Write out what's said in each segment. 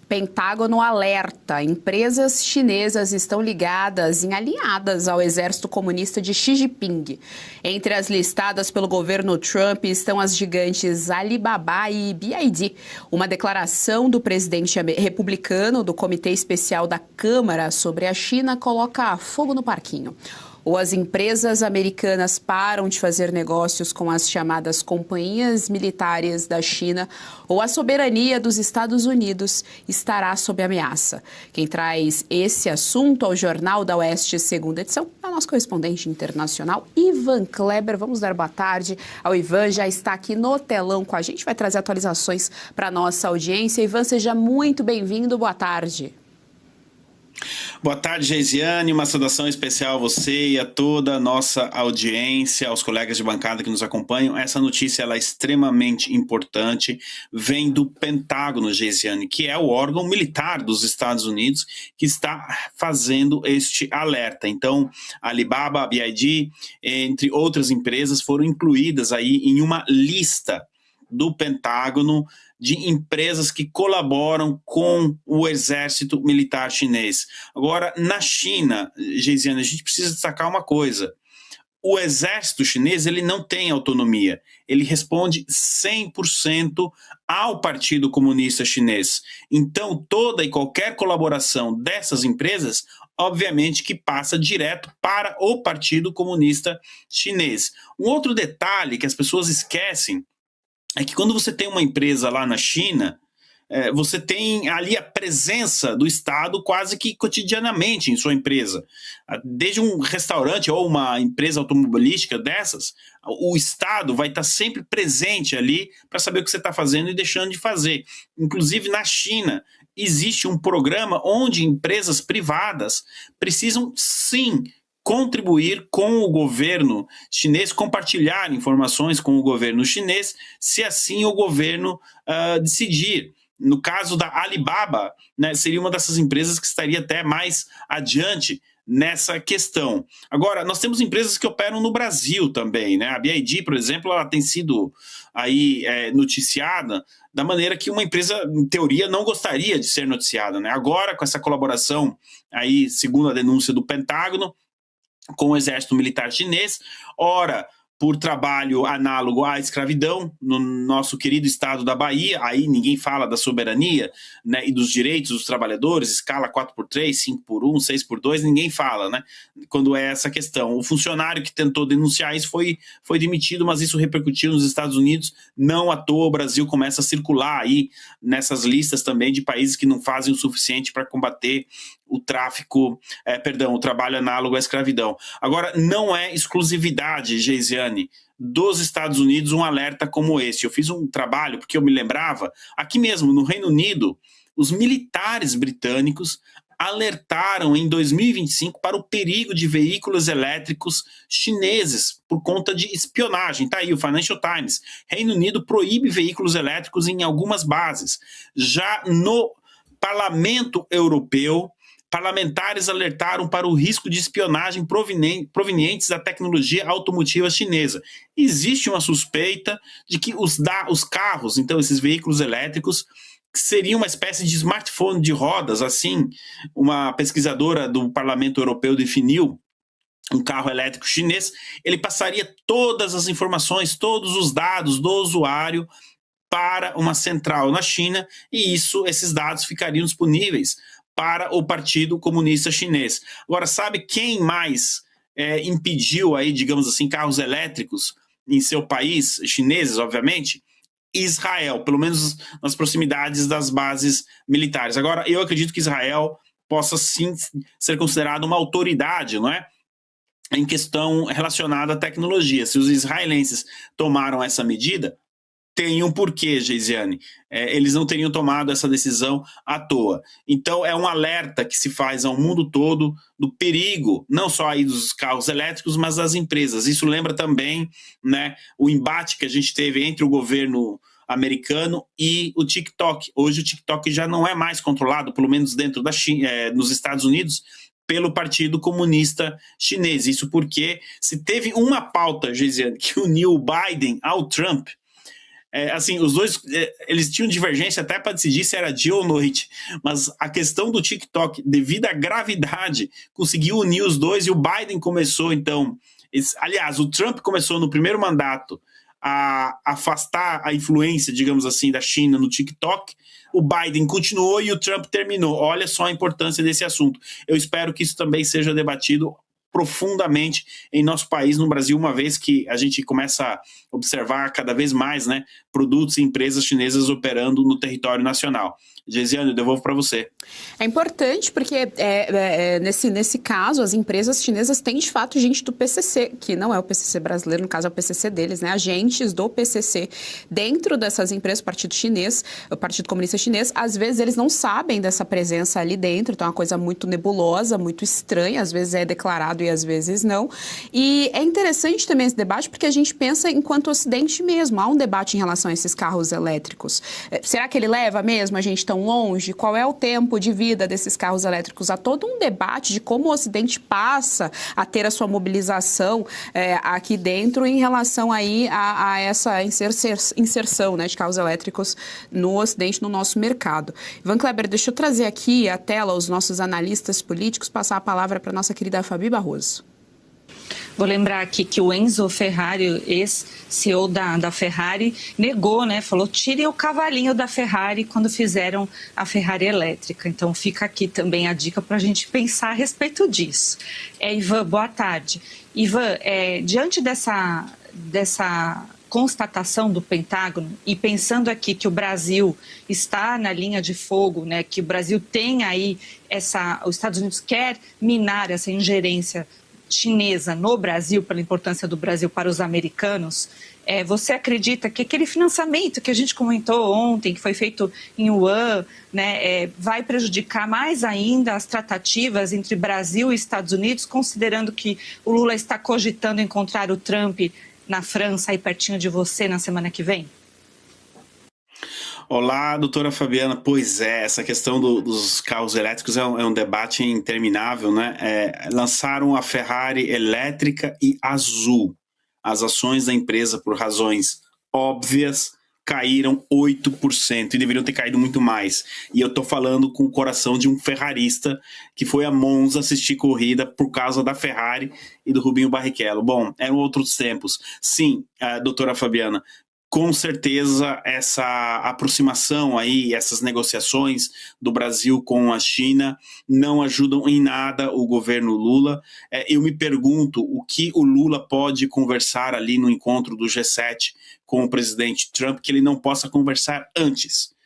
Pentágono alerta: empresas chinesas estão ligadas e alinhadas ao exército comunista de Xi Jinping. Entre as listadas pelo governo Trump estão as gigantes Alibaba e BYD. Uma declaração do presidente republicano do Comitê Especial da Câmara sobre a China coloca fogo no parquinho. Ou as empresas americanas param de fazer negócios com as chamadas companhias militares da China, ou a soberania dos Estados Unidos estará sob ameaça. Quem traz esse assunto ao Jornal da Oeste, segunda edição, é o nosso correspondente internacional, Ivan Kleber. Vamos dar boa tarde ao Ivan, já está aqui no telão com a gente, vai trazer atualizações para a nossa audiência. Ivan, seja muito bem-vindo, boa tarde. Boa tarde, Geisiane, uma saudação especial a você e a toda a nossa audiência, aos colegas de bancada que nos acompanham. Essa notícia ela é extremamente importante, vem do Pentágono, Geisiane, que é o órgão militar dos Estados Unidos que está fazendo este alerta. Então, a Alibaba, a BYD, entre outras empresas, foram incluídas aí em uma lista do Pentágono de empresas que colaboram com o exército militar chinês. Agora, na China, Geisiane, a gente precisa destacar uma coisa. O exército chinês ele não tem autonomia. Ele responde 100% ao Partido Comunista Chinês. Então, toda e qualquer colaboração dessas empresas, obviamente que passa direto para o Partido Comunista Chinês. Um outro detalhe que as pessoas esquecem é que quando você tem uma empresa lá na China, você tem ali a presença do Estado quase que cotidianamente em sua empresa. Desde um restaurante ou uma empresa automobilística dessas, o Estado vai estar sempre presente ali para saber o que você está fazendo e deixando de fazer. Inclusive na China, existe um programa onde empresas privadas precisam sim contribuir com o governo chinês, compartilhar informações com o governo chinês, se assim o governo decidir. No caso da Alibaba, né, seria uma dessas empresas que estaria até mais adiante nessa questão. Agora, nós temos empresas que operam no Brasil também, né? A BYD, por exemplo, ela tem sido aí noticiada da maneira que uma empresa, em teoria, não gostaria de ser noticiada, né? Agora, com essa colaboração aí, segundo a denúncia do Pentágono, com o exército militar chinês, ora por trabalho análogo à escravidão, no nosso querido estado da Bahia, aí ninguém fala da soberania, né, e dos direitos dos trabalhadores, escala 4x3, 5x1, 6x2, ninguém fala, né, quando é essa questão. O funcionário que tentou denunciar isso foi demitido, mas isso repercutiu nos Estados Unidos, não à toa o Brasil começa a circular aí nessas listas também de países que não fazem o suficiente para combater o tráfico, o trabalho análogo à escravidão. Agora, não é exclusividade, Geisiane, dos Estados Unidos um alerta como esse. Eu fiz um trabalho, porque eu me lembrava, aqui mesmo no Reino Unido, os militares britânicos alertaram em 2025 para o perigo de veículos elétricos chineses por conta de espionagem. Está aí o Financial Times. Reino Unido proíbe veículos elétricos em algumas bases. Já no Parlamento Europeu, parlamentares alertaram para o risco de espionagem provenientes da tecnologia automotiva chinesa. Existe uma suspeita de que os carros, então esses veículos elétricos, seriam uma espécie de smartphone de rodas, assim, uma pesquisadora do Parlamento Europeu definiu um carro elétrico chinês, ele passaria todas as informações, todos os dados do usuário para uma central na China, e esses dados ficariam disponíveis para o Partido Comunista Chinês. Agora, sabe quem mais impediu aí, digamos assim, carros elétricos em seu país, chineses, obviamente? Israel, pelo menos nas proximidades das bases militares. Agora, eu acredito que Israel possa sim ser considerado uma autoridade, não é? Em questão relacionada à tecnologia. Se os israelenses tomaram essa medida, tem um porquê, Geisiane. Eles não teriam tomado essa decisão à toa. Então, é um alerta que se faz ao mundo todo do perigo, não só aí dos carros elétricos, mas das empresas. Isso lembra também, né, o embate que a gente teve entre o governo americano e o TikTok. Hoje o TikTok já não é mais controlado, pelo menos dentro da China, nos Estados Unidos, pelo Partido Comunista Chinês. Isso porque se teve uma pauta, Geisiane, que uniu o Biden ao Trump, Assim, os dois, eles tinham divergência até para decidir se era dia ou noite, mas a questão do TikTok, devido à gravidade, conseguiu unir os dois e o Biden começou, então, aliás, o Trump começou no primeiro mandato a afastar a influência, digamos assim, da China no TikTok, o Biden continuou e o Trump terminou. Olha só a importância desse assunto. Eu espero que isso também seja debatido profundamente em nosso país, no Brasil, uma vez que a gente começa a observar cada vez mais, né, produtos e empresas chinesas operando no território nacional. Geisiane, eu devolvo para você. É importante porque nesse caso as empresas chinesas têm de fato gente do PCC, que não é o PCC brasileiro, no caso é o PCC deles, né? Agentes do PCC dentro dessas empresas, o Partido Chinês, o Partido Comunista Chinês, às vezes eles não sabem dessa presença ali dentro, então é uma coisa muito nebulosa, muito estranha, às vezes é declarado e às vezes não. E é interessante também esse debate porque a gente pensa enquanto Ocidente mesmo, há um debate em relação a esses carros elétricos. Será que ele leva mesmo a gente tão longe? Qual é o tempo de vida desses carros elétricos? Há todo um debate de como o Ocidente passa a ter a sua mobilização aqui dentro em relação aí a essa inserção, né, de carros elétricos no Ocidente, no nosso mercado. Ivan Kleber, deixa eu trazer aqui à tela os nossos analistas políticos, passar a palavra para a nossa querida Fabi Barroso. Vou lembrar aqui que o Enzo Ferrari, ex-CEO da Ferrari, negou, né? Falou, tirem o cavalinho da Ferrari quando fizeram a Ferrari elétrica. Então fica aqui também a dica para a gente pensar a respeito disso. Ivan, boa tarde. Ivan, diante dessa constatação do Pentágono e pensando aqui que o Brasil está na linha de fogo, né, que o Brasil tem aí os Estados Unidos quer minar essa ingerência chinesa no Brasil, pela importância do Brasil para os americanos, você acredita que aquele financiamento que a gente comentou ontem, que foi feito em Wuhan, né, vai prejudicar mais ainda as tratativas entre Brasil e Estados Unidos, considerando que o Lula está cogitando encontrar o Trump na França, aí pertinho de você, na semana que vem? Olá, doutora Fabiana. Pois essa questão dos carros elétricos é um debate interminável, né? Lançaram a Ferrari elétrica e azul. As ações da empresa, por razões óbvias, caíram 8% e deveriam ter caído muito mais. E eu tô falando com o coração de um ferrarista que foi a Monza assistir corrida por causa da Ferrari e do Rubinho Barrichello. Bom, eram outros tempos. Sim, doutora Fabiana, com certeza essa aproximação aí, essas negociações do Brasil com a China não ajudam em nada o governo Lula. Eu me pergunto o que o Lula pode conversar ali no encontro do G7 com o presidente Trump que ele não possa conversar antes.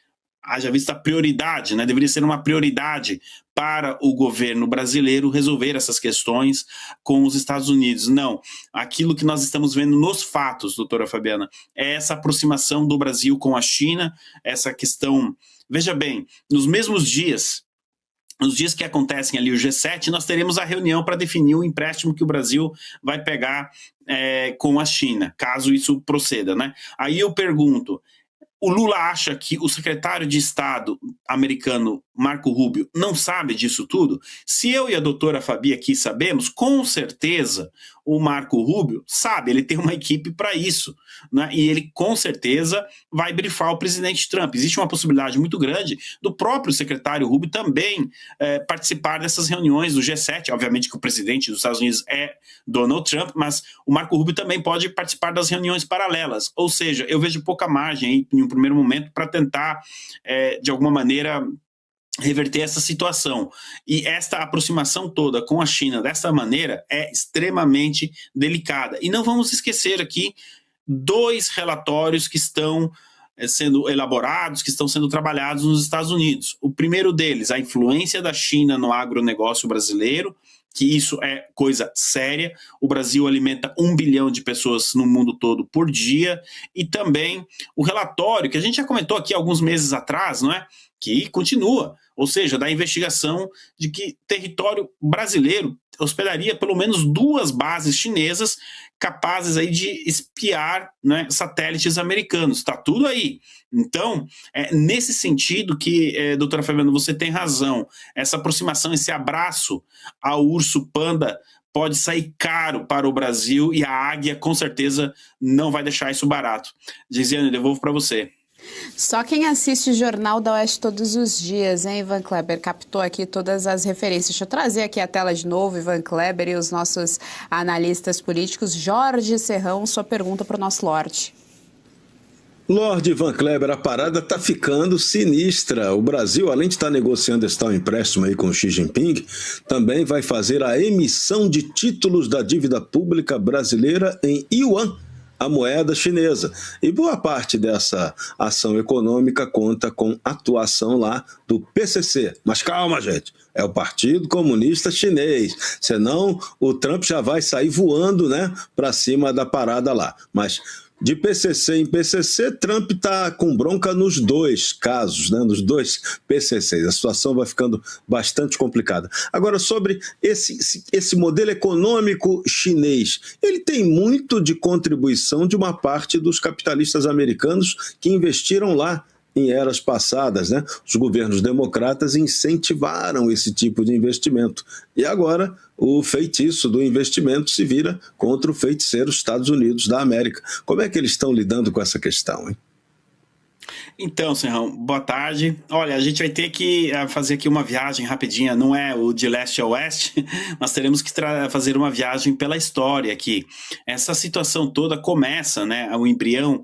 Haja vista a prioridade, né? Deveria ser uma prioridade para o governo brasileiro resolver essas questões com os Estados Unidos. Não, aquilo que nós estamos vendo nos fatos, doutora Fabiana, é essa aproximação do Brasil com a China, essa questão... Veja bem, nos mesmos dias, nos dias que acontecem ali o G7, nós teremos a reunião para definir o empréstimo que o Brasil vai pegar com a China, caso isso proceda, né? Aí eu pergunto, o Lula acha que o secretário de Estado americano, Marco Rubio, não sabe disso tudo? Se eu e a doutora Fabi aqui sabemos, com certeza o Marco Rubio sabe, ele tem uma equipe para isso, né? E ele com certeza vai brifar o presidente Trump. Existe uma possibilidade muito grande do próprio secretário Rubio também participar dessas reuniões do G7. Obviamente que o presidente dos Estados Unidos é Donald Trump, mas o Marco Rubio também pode participar das reuniões paralelas. Ou seja, eu vejo pouca margem aí, em um primeiro momento para tentar, de alguma maneira, reverter essa situação. E esta aproximação toda com a China dessa maneira é extremamente delicada. E não vamos esquecer aqui 2 relatórios que estão sendo elaborados, que estão sendo trabalhados nos Estados Unidos. O primeiro deles, a influência da China no agronegócio brasileiro, que isso é coisa séria. O Brasil alimenta 1 bilhão de pessoas no mundo todo por dia. E também o relatório, que a gente já comentou aqui alguns meses atrás, não é? Que continua, ou seja, da investigação de que território brasileiro hospedaria pelo menos 2 bases chinesas capazes aí de espiar, né, satélites americanos. Está tudo aí. Então, nesse sentido que, doutora Fabiana, você tem razão, essa aproximação, esse abraço ao urso panda pode sair caro para o Brasil e a Águia com certeza não vai deixar isso barato. Geisiane, devolvo para você. Só quem assiste o Jornal da Oeste todos os dias, hein, Ivan Kleber, captou aqui todas as referências. Deixa eu trazer aqui a tela de novo, Ivan Kleber e os nossos analistas políticos. Jorge Serrão, sua pergunta para o nosso Lorde. Lorde Ivan Kleber, a parada está ficando sinistra. O Brasil, além de estar negociando esse tal empréstimo aí com o Xi Jinping, também vai fazer a emissão de títulos da dívida pública brasileira em yuan, a moeda chinesa. E boa parte dessa ação econômica conta com atuação lá do PCC. Mas calma, gente, é o Partido Comunista Chinês. Senão o Trump já vai sair voando, né, para cima da parada lá. Mas de PCC em PCC, Trump está com bronca nos dois casos, né, nos dois PCCs. A situação vai ficando bastante complicada. Agora, sobre esse modelo econômico chinês, ele tem muito de contribuição de uma parte dos capitalistas americanos que investiram lá em eras passadas, né? Os governos democratas incentivaram esse tipo de investimento. E agora o feitiço do investimento se vira contra o feiticeiro Estados Unidos da América. Como é que eles estão lidando com essa questão, hein? Então, Serrão, boa tarde. Olha, a gente vai ter que fazer aqui uma viagem rapidinha, não é o de leste a oeste, mas teremos que fazer uma viagem pela história aqui. Essa situação toda começa, né, o embrião,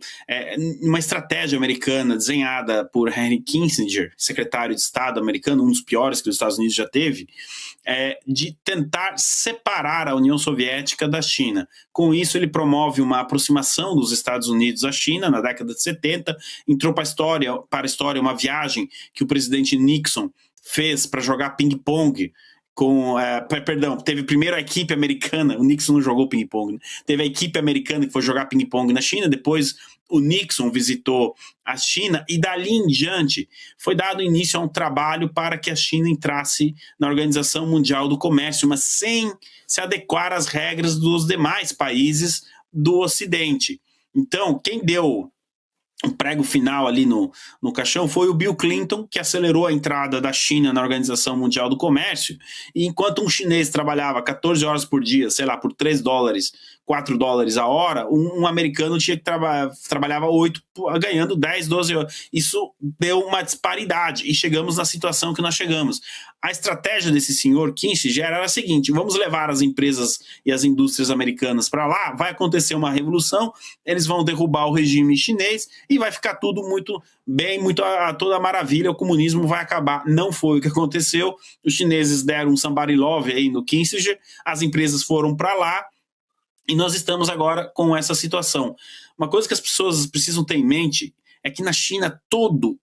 uma estratégia americana desenhada por Henry Kissinger, secretário de Estado americano, um dos piores que os Estados Unidos já teve, de tentar separar a União Soviética da China. Com isso, ele promove uma aproximação dos Estados Unidos à China na década de 70, entrou para a história uma viagem que o presidente Nixon fez para jogar ping-pong teve primeiro a equipe americana, o Nixon não jogou ping-pong, né? Teve a equipe americana que foi jogar ping-pong na China, depois o Nixon visitou a China e dali em diante foi dado início a um trabalho para que a China entrasse na Organização Mundial do Comércio, mas sem se adequar às regras dos demais países do Ocidente. Então, quem deu um prego final ali no caixão foi o Bill Clinton, que acelerou a entrada da China na Organização Mundial do Comércio, e enquanto um chinês trabalhava 14 horas por dia, sei lá, por $3, $4 a hora, um americano tinha que trabalhava 8, ganhando 10, 12 horas. Isso deu uma disparidade e chegamos na situação que nós chegamos. A estratégia desse senhor Kissinger era a seguinte: vamos levar as empresas e as indústrias americanas para lá, vai acontecer uma revolução, eles vão derrubar o regime chinês e vai ficar tudo muito bem, toda maravilha, o comunismo vai acabar. Não foi o que aconteceu, os chineses deram um somebody love aí no Kissinger, as empresas foram para lá, e nós estamos agora com essa situação. Uma coisa que as pessoas precisam ter em mente é que na China todo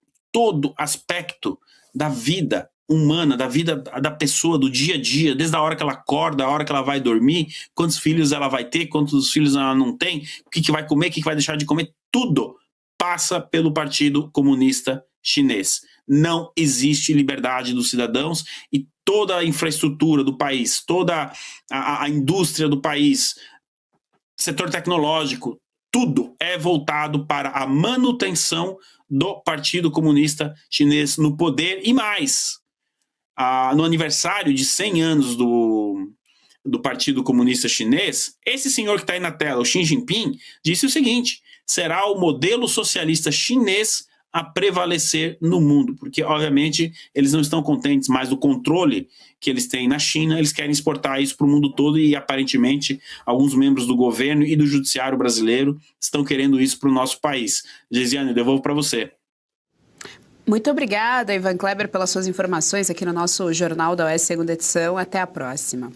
aspecto da vida humana, da vida da pessoa, do dia a dia, desde a hora que ela acorda, a hora que ela vai dormir, quantos filhos ela vai ter, quantos filhos ela não tem, o que vai comer, o que vai deixar de comer, tudo passa pelo Partido Comunista Chinês. Não existe liberdade dos cidadãos e toda a infraestrutura do país, toda a indústria do país, setor tecnológico, tudo é voltado para a manutenção do Partido Comunista Chinês no poder. E mais, no aniversário de 100 anos do Partido Comunista Chinês, esse senhor que está aí na tela, o Xi Jinping, disse o seguinte: será o modelo socialista chinês a prevalecer no mundo, porque obviamente eles não estão contentes mais do controle que eles têm na China, eles querem exportar isso para o mundo todo e aparentemente alguns membros do governo e do judiciário brasileiro estão querendo isso para o nosso país. Geisiane, devolvo para você. Muito obrigada, Ivan Kleber, pelas suas informações aqui no nosso Jornal da Oeste, segunda edição. Até a próxima.